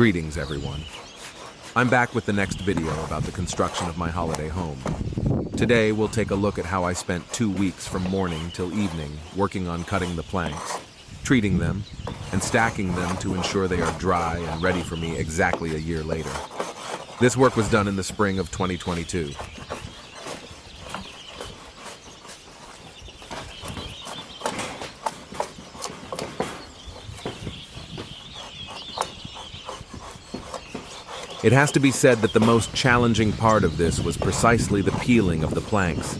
Greetings, everyone. I'm back with the next video about the construction of my holiday home. Today, we'll take a look at how I spent 2 weeks from morning till evening working on cutting the planks, treating them, and stacking them to ensure they are dry and ready for me exactly a year later. This work was done in the spring of 2022. It has to be said that the most challenging part of this was precisely the peeling of the planks.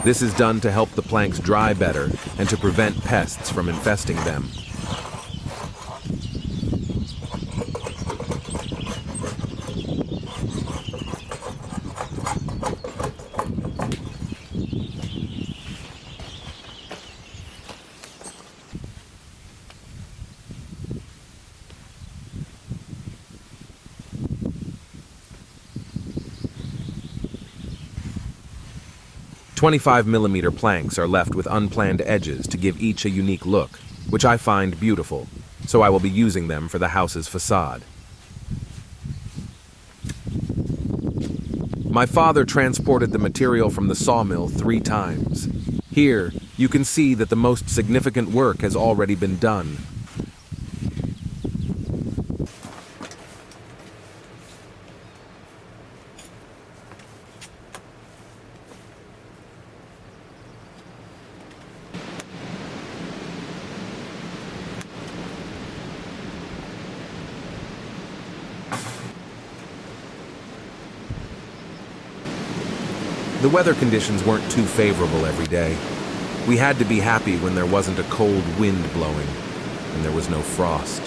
This is done to help the planks dry better and to prevent pests from infesting them. "25mm planks are left with unplanned edges to give each a unique look, which I find beautiful, so I will be using them for the house's facade. My father transported the material from the sawmill 3 times. Here, you can see that the most significant work has already been done. The weather conditions weren't too favorable every day. We had to be happy when there wasn't a cold wind blowing, and there was no frost.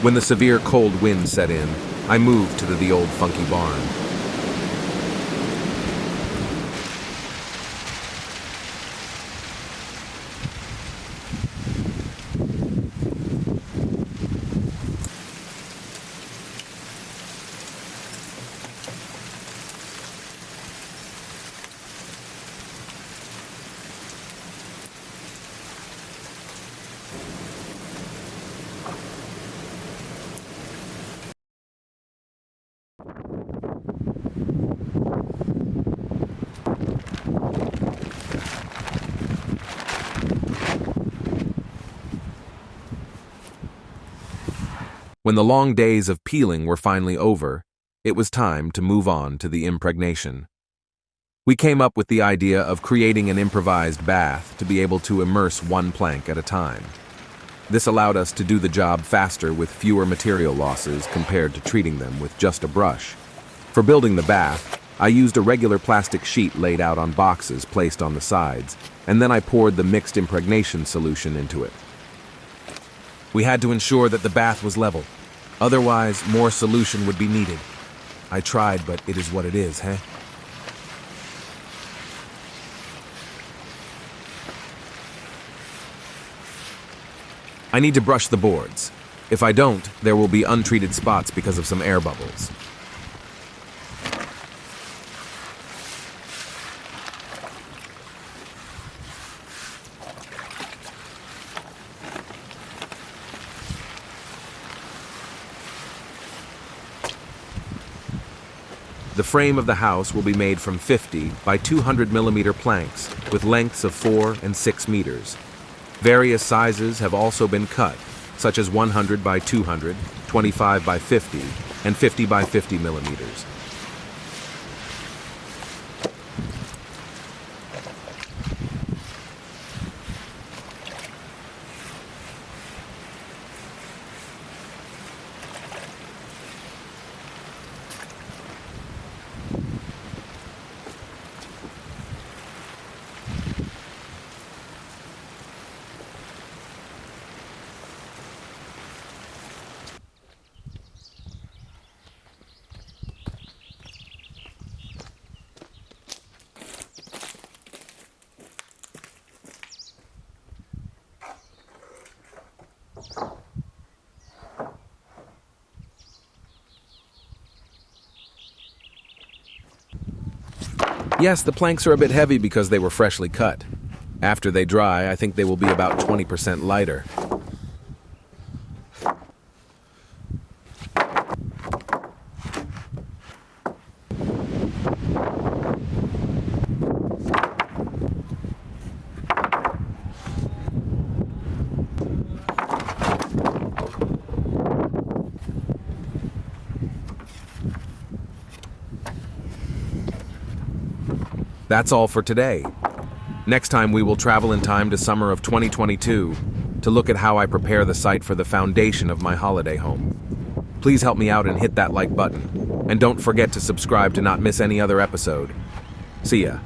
When the severe cold wind set in, I moved to the old funky barn. When the long days of peeling were finally over, it was time to move on to the impregnation. We came up with the idea of creating an improvised bath to be able to immerse one plank at a time. This allowed us to do the job faster with fewer material losses compared to treating them with just a brush. For building the bath, I used a regular plastic sheet laid out on boxes placed on the sides, and then I poured the mixed impregnation solution into it. We had to ensure that the bath was level. Otherwise, more solution would be needed. I tried, but it is what it is, huh? I need to brush the boards. If I don't, there will be untreated spots because of some air bubbles. The frame of the house will be made from 50 by 200mm planks with lengths of 4 and 6 meters. Various sizes have also been cut, such as 100 by 200, 25 by 50, and 50 by 50 millimeters. Yes, the planks are a bit heavy because they were freshly cut. After they dry, I think they will be about 20% lighter. That's all for today. Next time we will travel in time to summer of 2022 to look at how I prepare the site for the foundation of my holiday home. Please help me out and hit that like button. And don't forget to subscribe to not miss any other episode. See ya.